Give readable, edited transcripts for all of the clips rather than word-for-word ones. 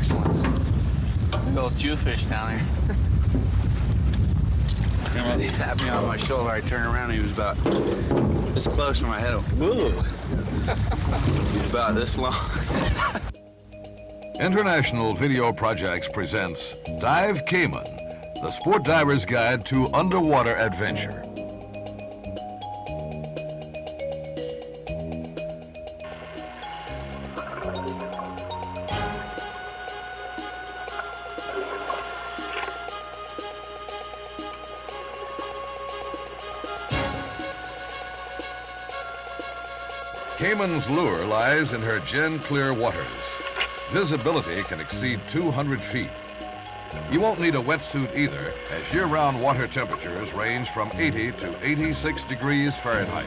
excellent. Big old Jewfish down there. He tapped me on my shoulder. I turned around and he was about this close to my head. Whoa! He's about this long. International Video Projects presents Dive Cayman, the sport diver's guide to underwater adventure. Cayman's lure lies in her gin-clear waters. Visibility can exceed 200 feet. You won't need a wetsuit either, as year-round water temperatures range from 80 to 86 degrees Fahrenheit.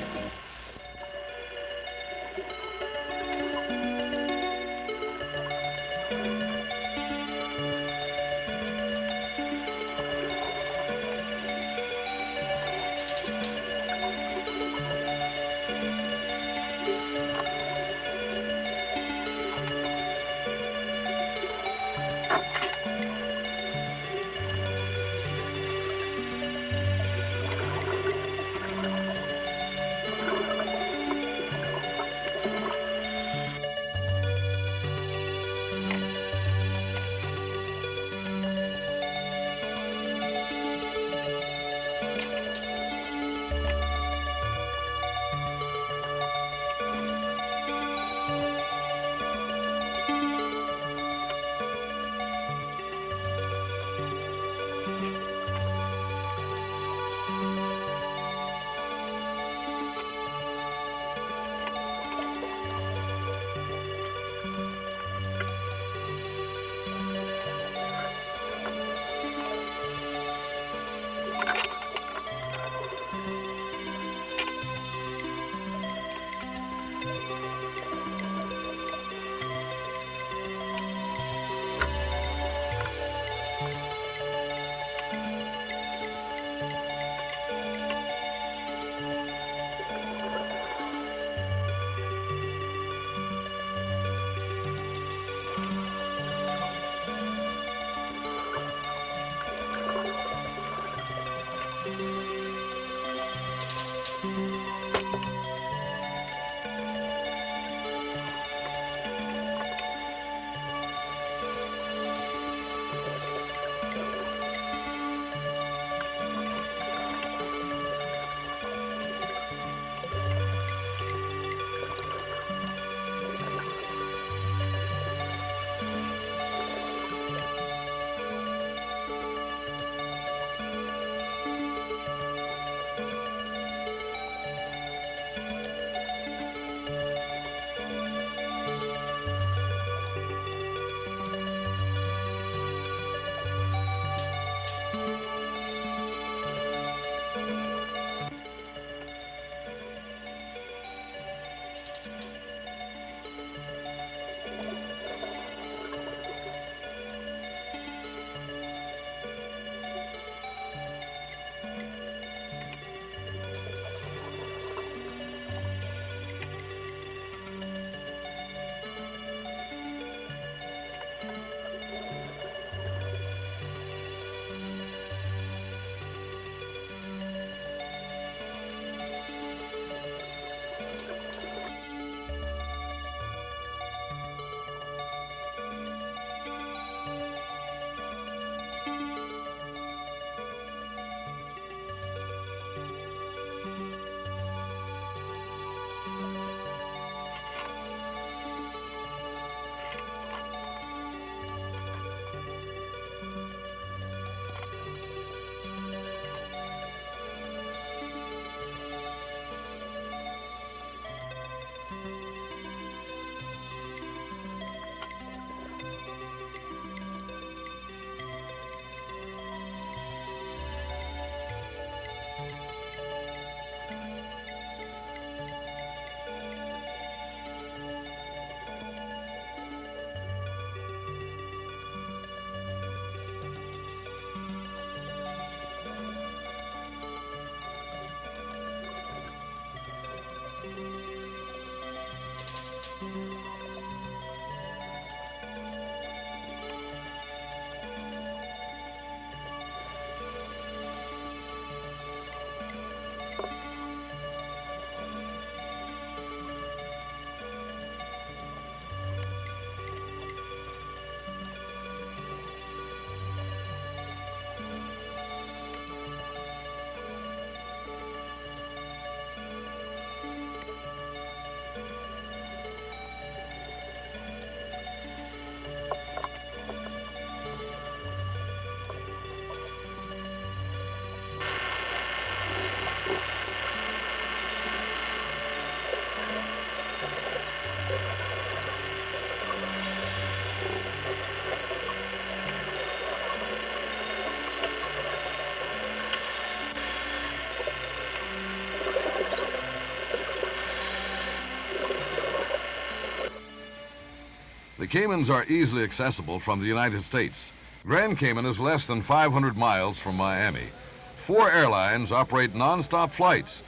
The Caymans are easily accessible from the United States. Grand Cayman is less than 500 miles from Miami. 4 airlines operate non-stop flights.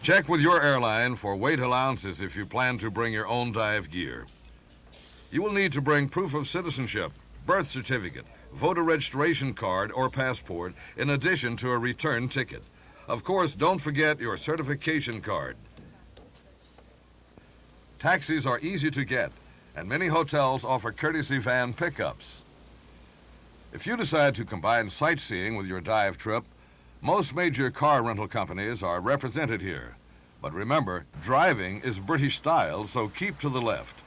Check with your airline for weight allowances if you plan to bring your own dive gear. You will need to bring proof of citizenship, birth certificate, voter registration card, or passport, in addition to a return ticket. Of course, don't forget your certification card. Taxis are easy to get, and many hotels offer courtesy van pickups. If you decide to combine sightseeing with your dive trip, most major car rental companies are represented here. But remember, driving is British style, so keep to the left.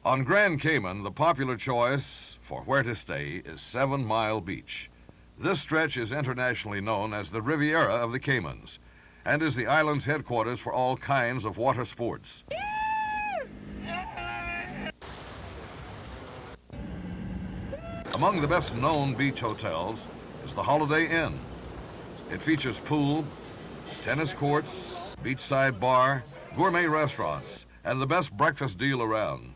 On Grand Cayman, the popular choice for where to stay is 7 Mile Beach. This stretch is internationally known as the Riviera of the Caymans and is the island's headquarters for all kinds of water sports. Among the best-known beach hotels is the Holiday Inn. It features pool, tennis courts, beachside bar, gourmet restaurants, and the best breakfast deal around.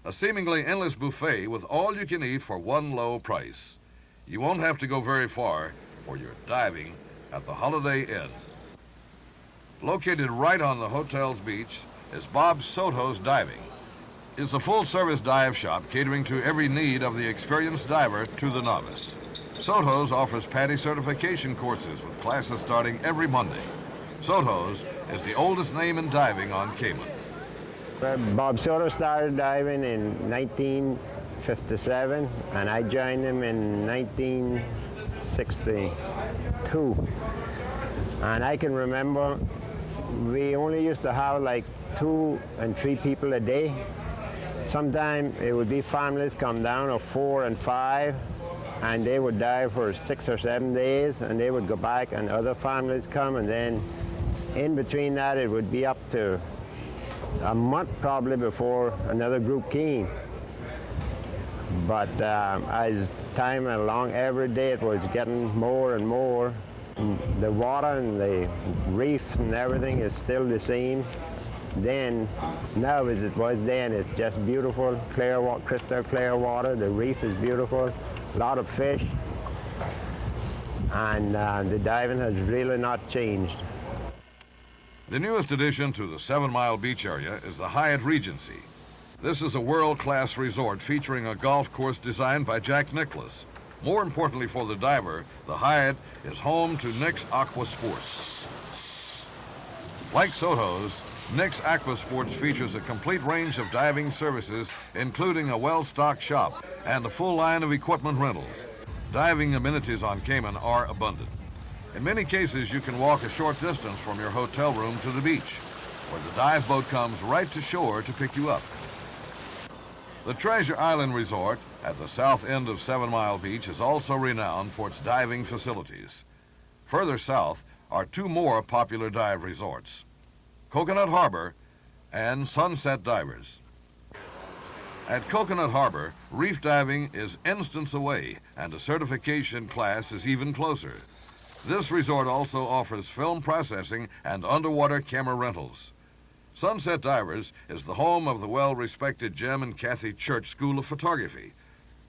A seemingly endless buffet with all you can eat for one low price. You won't have to go very far for your diving at the Holiday Inn. Located right on the hotel's beach is Bob Soto's Diving. It's a full-service dive shop catering to every need of the experienced diver to the novice. Soto's offers PADI certification courses with classes starting every Monday. Soto's is the oldest name in diving on Cayman. Bob Soto started diving in 1957, and I joined him in 1962. And I can remember we only used to have like 2 and 3 people a day. Sometimes it would be families come down of 4 and 5, and they would dive for 6 or 7 days, and they would go back, and other families come, and then in between that it would be up to a month probably before another group came. But as time went along, every day it was getting more and more. The water and the reefs and everything is still the same. Then, now as it was then, it's just beautiful, clear, crystal clear water. The reef is beautiful, a lot of fish, and the diving has really not changed. The newest addition to the 7 Mile Beach area is the Hyatt Regency. This is a world-class resort featuring a golf course designed by Jack Nicklaus. More importantly for the diver, the Hyatt is home to Nick's Aqua Sports. Like Soto's, Nick's Aqua Sports features a complete range of diving services, including a well-stocked shop and a full line of equipment rentals. Diving amenities on Cayman are abundant. In many cases, you can walk a short distance from your hotel room to the beach, where the dive boat comes right to shore to pick you up. The Treasure Island Resort at the south end of 7 Mile Beach is also renowned for its diving facilities. Further south are 2 more popular dive resorts, Coconut Harbor and Sunset Divers. At Coconut Harbor, reef diving is instants away, and a certification class is even closer. This resort also offers film processing and underwater camera rentals. Sunset Divers is the home of the well-respected Jim and Kathy Church School of Photography.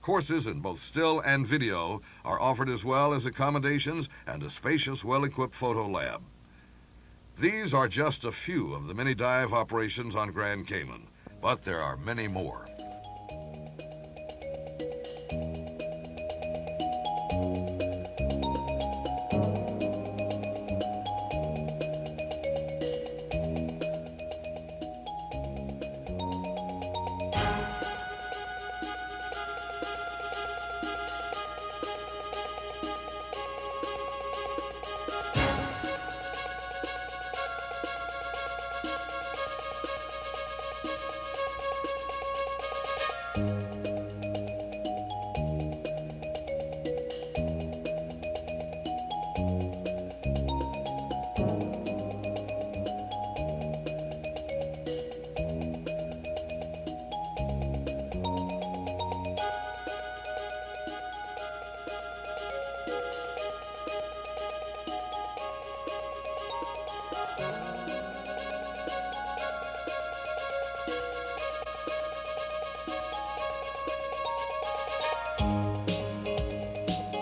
Courses in both still and video are offered, as well as accommodations and a spacious, well-equipped photo lab. These are just a few of the many dive operations on Grand Cayman, but there are many more.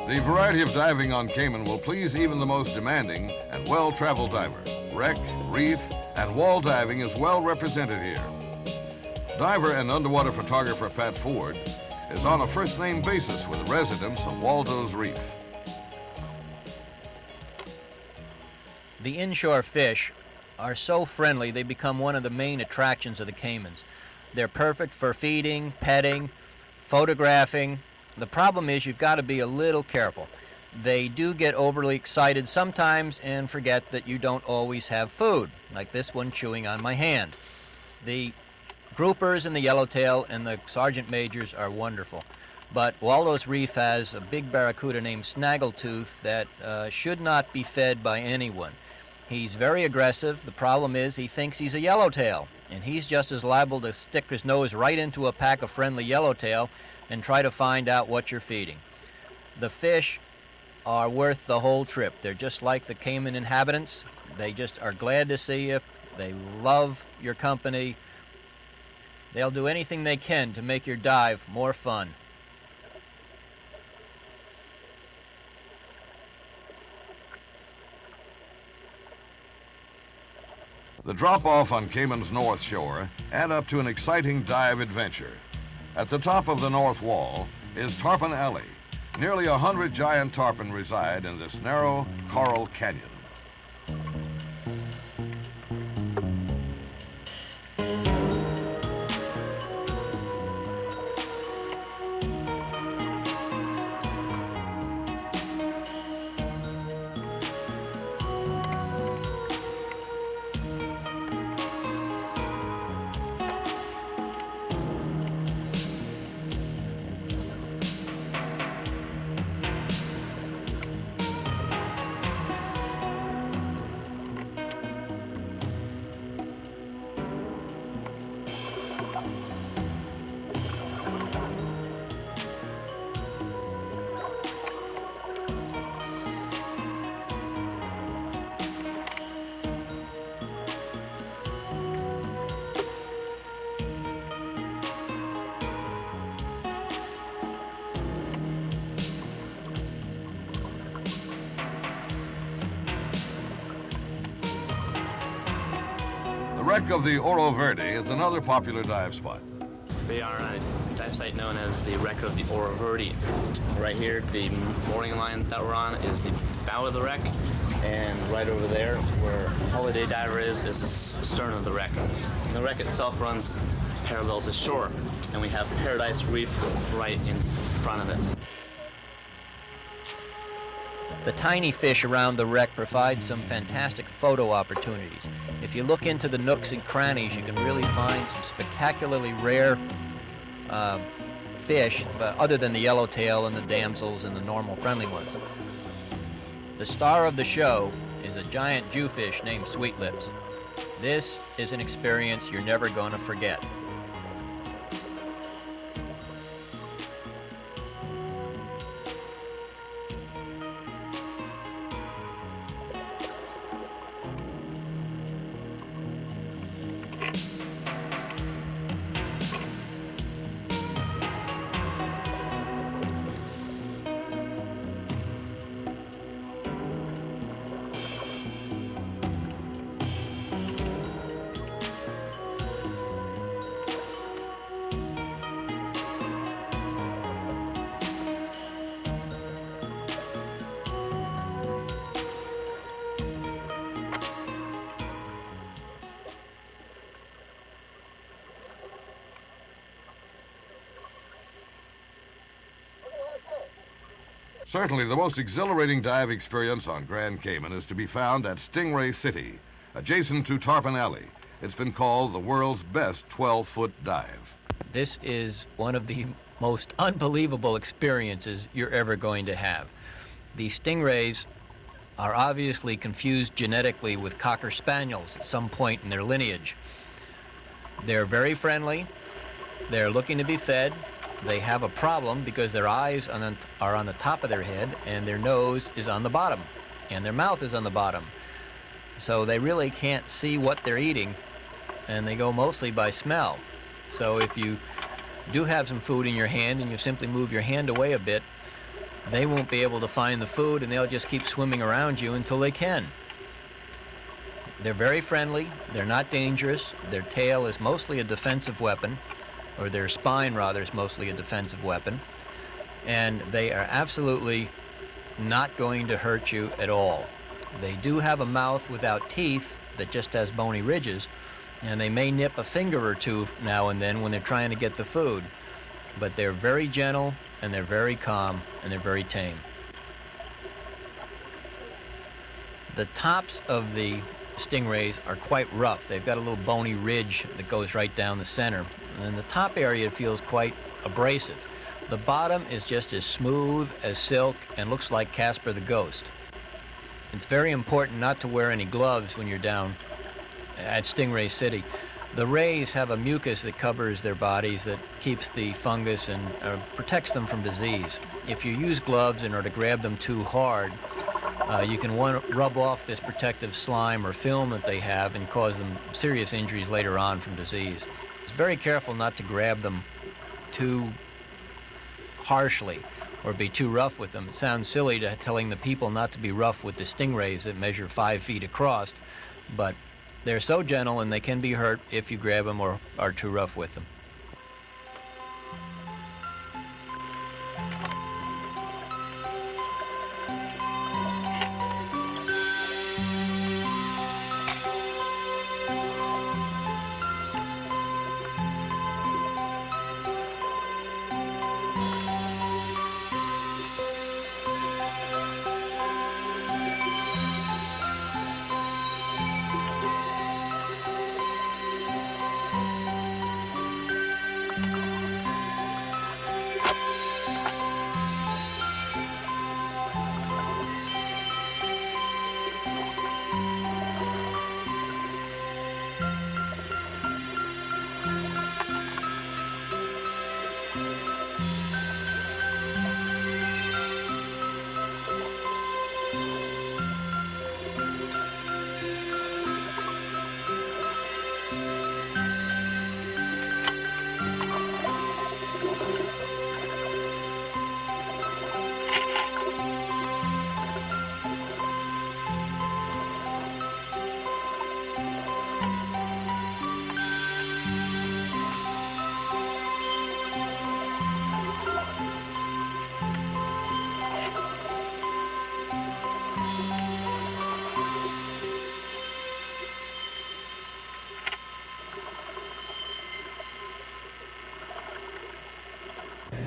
The variety of diving on Cayman will please even the most demanding and well-traveled diver. Wreck, reef, and wall diving is well represented here. Diver and underwater photographer Pat Ford is on a first-name basis with the residents of Waldo's Reef. The inshore fish are so friendly they become one of the main attractions of the Caymans. They're perfect for feeding, petting, photographing. The problem is you've got to be a little careful. They do get overly excited sometimes and forget that you don't always have food, like this one chewing on my hand. The groupers and the yellowtail and the sergeant majors are wonderful. But Waldo's Reef has a big barracuda named Snaggletooth that should not be fed by anyone. He's very aggressive. The problem is he thinks he's a yellowtail, and he's just as liable to stick his nose right into a pack of friendly yellowtail and try to find out what you're feeding. The fish are worth the whole trip. They're just like the Cayman inhabitants. They just are glad to see you. They love your company. They'll do anything they can to make your dive more fun. The drop-off on Cayman's North Shore add up to an exciting dive adventure. At the top of the north wall is Tarpon Alley. Nearly 100 giant tarpon reside in this narrow coral canyon. The wreck of the Oro Verde is another popular dive spot. We are on a dive site known as the wreck of the Oro Verde. Right here, the mooring line that we're on is the bow of the wreck, and right over there, where Holiday Diver is the stern of the wreck. And the wreck itself runs parallel to shore, and we have Paradise Reef right in front of it. The tiny fish around the wreck provide some fantastic photo opportunities. If you look into the nooks and crannies, you can really find some spectacularly rare fish, other than the yellowtail and the damsels and the normal friendly ones. The star of the show is a giant jewfish named Sweetlips. This is an experience you're never going to forget. Certainly, the most exhilarating dive experience on Grand Cayman is to be found at Stingray City, adjacent to Tarpon Alley. It's been called the world's best 12-foot dive. This is one of the most unbelievable experiences you're ever going to have. The stingrays are obviously confused genetically with Cocker Spaniels at some point in their lineage. They're very friendly. They're looking to be fed. They have a problem because their eyes are on the top of their head and their nose is on the bottom and their mouth is on the bottom. So they really can't see what they're eating, and they go mostly by smell. So if you do have some food in your hand and you simply move your hand away a bit, they won't be able to find the food, and they'll just keep swimming around you until they can. They're very friendly. They're not dangerous. Their tail is mostly a defensive weapon, or their spine, rather, is mostly a defensive weapon. And they are absolutely not going to hurt you at all. They do have a mouth without teeth that just has bony ridges, and they may nip a finger or two now and then when they're trying to get the food. But they're very gentle, and they're very calm, and they're very tame. The tops of the stingrays are quite rough. They've got a little bony ridge that goes right down the center. And the top area feels quite abrasive. The bottom is just as smooth as silk and looks like Casper the Ghost. It's very important not to wear any gloves when you're down at Stingray City. The rays have a mucus that covers their bodies that keeps the fungus and protects them from disease. If you use gloves in order to grab them too hard, you can rub off this protective slime or film that they have and cause them serious injuries later on from disease. It's very careful not to grab them too harshly or be too rough with them. It sounds silly telling the people not to be rough with the stingrays that measure 5 feet across, but they're so gentle and they can be hurt if you grab them or are too rough with them.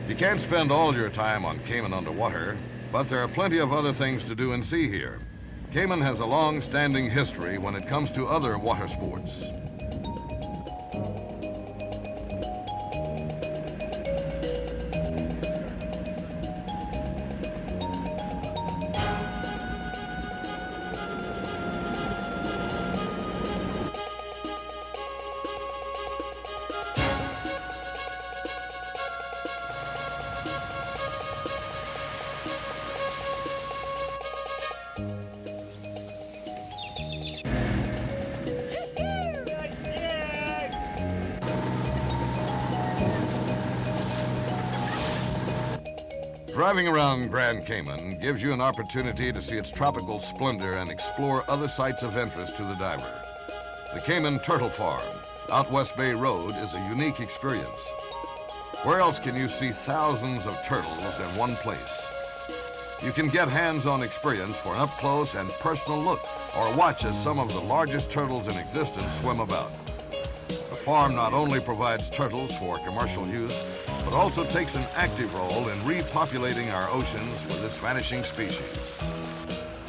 You can't spend all your time on Cayman underwater, but there are plenty of other things to do and see here. Cayman has a long-standing history when it comes to other water sports. Driving around Grand Cayman gives you an opportunity to see its tropical splendor and explore other sites of interest to the diver. The Cayman Turtle Farm, out West Bay Road, is a unique experience. Where else can you see thousands of turtles in one place? You can get hands-on experience for an up-close and personal look, or watch as some of the largest turtles in existence swim about. The farm not only provides turtles for commercial use, but also takes an active role in repopulating our oceans with this vanishing species.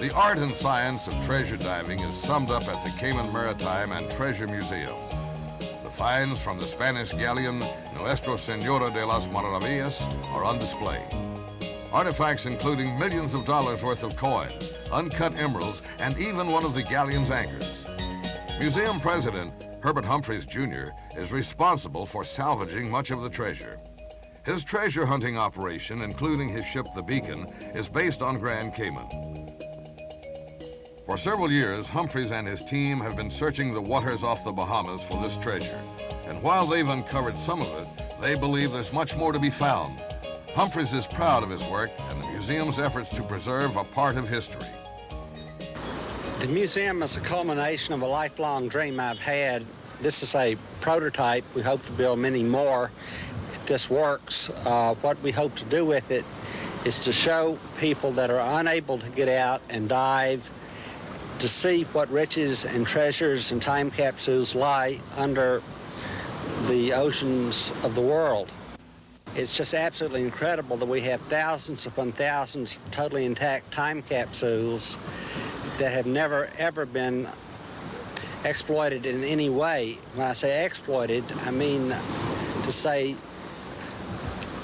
The art and science of treasure diving is summed up at the Cayman Maritime and Treasure Museum. The finds from the Spanish galleon Nuestra Senora de las Maravillas are on display. Artifacts including millions of dollars worth of coins, uncut emeralds, and even one of the galleon's anchors. Museum President Herbert Humphreys Jr. is responsible for salvaging much of the treasure. His treasure hunting operation, including his ship, the Beacon, is based on Grand Cayman. For several years, Humphreys and his team have been searching the waters off the Bahamas for this treasure. And while they've uncovered some of it, they believe there's much more to be found. Humphreys is proud of his work, and the museum's efforts to preserve a part of history. The museum is a culmination of a lifelong dream I've had. This is a prototype. We hope to build many more if this works. What we hope to do with it is to show people that are unable to get out and dive to see what riches and treasures and time capsules lie under the oceans of the world. It's just absolutely incredible that we have thousands upon thousands of totally intact time capsules that have never, ever been exploited in any way. When I say exploited, I mean to say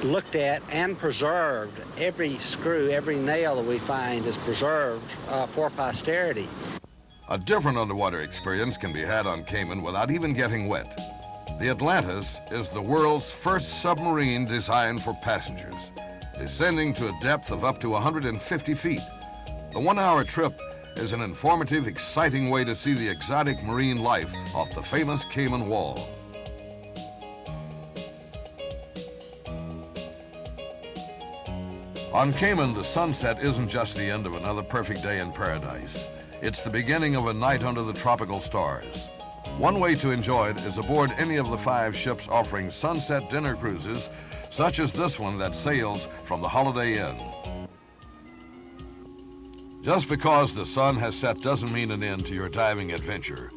looked at and preserved. Every screw, every nail that we find is preserved for posterity. A different underwater experience can be had on Cayman without even getting wet. The Atlantis is the world's first submarine designed for passengers, descending to a depth of up to 150 feet. The 1-hour trip is an informative, exciting way to see the exotic marine life off the famous Cayman Wall. On Cayman, the sunset isn't just the end of another perfect day in paradise. It's the beginning of a night under the tropical stars. One way to enjoy it is aboard any of the 5 ships offering sunset dinner cruises, such as this one that sails from the Holiday Inn. Just because the sun has set doesn't mean an end to your diving adventure.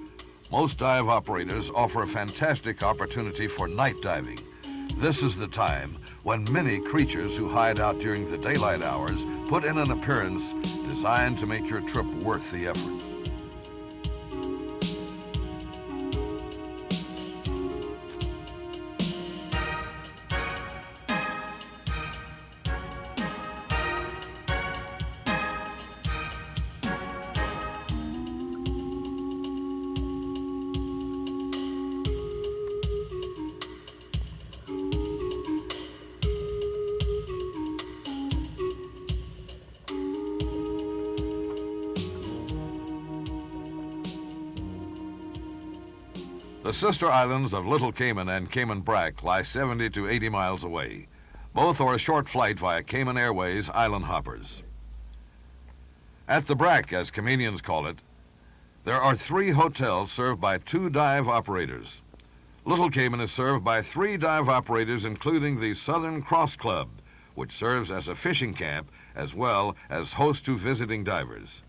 Most dive operators offer a fantastic opportunity for night diving. This is the time when many creatures who hide out during the daylight hours put in an appearance designed to make your trip worth the effort. The sister islands of Little Cayman and Cayman Brac lie 70 to 80 miles away. Both are a short flight via Cayman Airways island hoppers. At the Brac, as Caymanians call it, there are 3 hotels served by 2 dive operators. Little Cayman is served by 3 dive operators, including the Southern Cross Club, which serves as a fishing camp as well as host to visiting divers.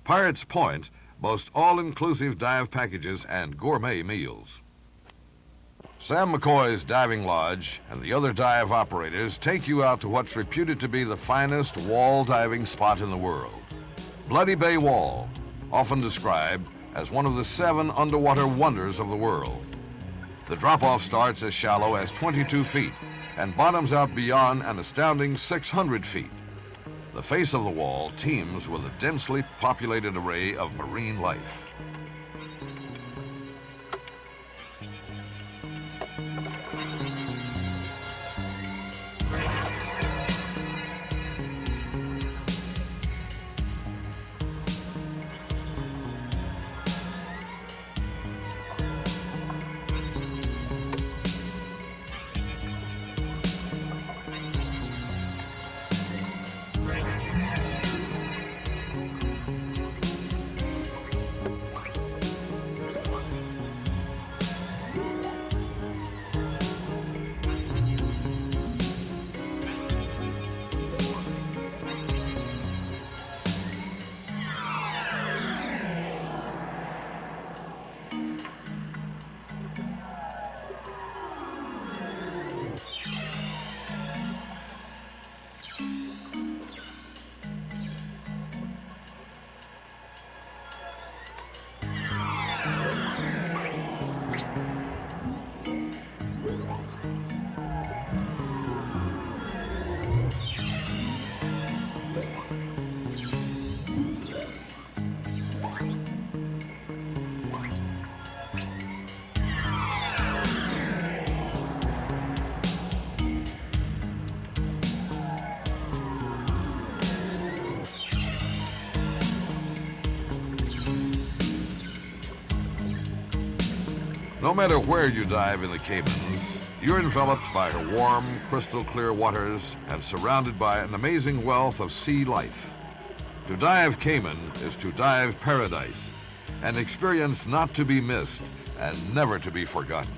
Pirates Point boast all-inclusive dive packages and gourmet meals. Sam McCoy's Diving Lodge and the other dive operators take you out to what's reputed to be the finest wall diving spot in the world. Bloody Bay Wall, often described as one of the 7 underwater wonders of the world. The drop-off starts as shallow as 22 feet and bottoms out beyond an astounding 600 feet. The face of the wall teems with a densely populated array of marine life. No matter where you dive in the Caymans, You're enveloped by her warm, crystal clear waters and surrounded by an amazing wealth of sea life. To dive Cayman is to dive paradise, an experience not to be missed and never to be forgotten.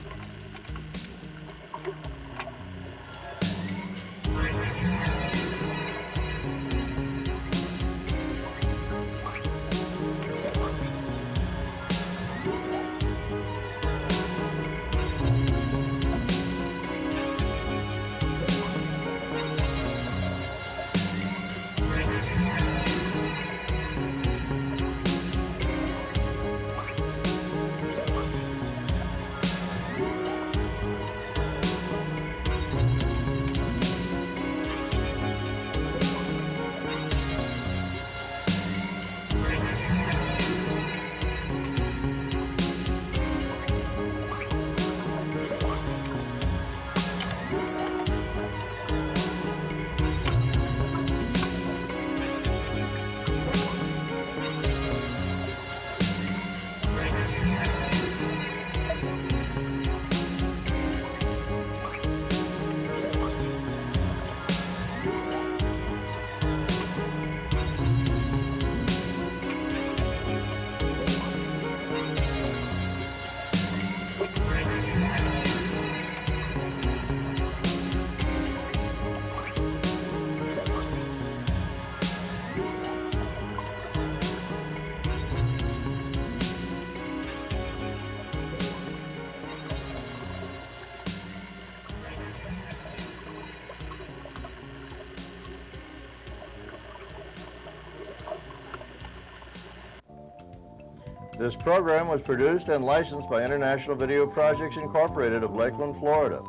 This program was produced and licensed by International Video Projects Incorporated of Lakeland, Florida.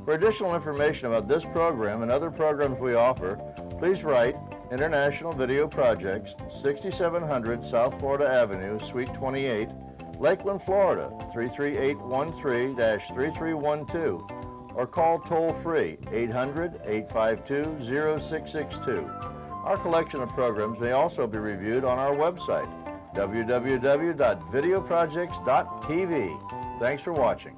For additional information about this program and other programs we offer, please write International Video Projects, 6700 South Florida Avenue, Suite 28, Lakeland, Florida, 33813-3312, or call toll-free 800-852-0662. Our collection of programs may also be reviewed on our website, www.videoprojects.tv. Thanks for watching.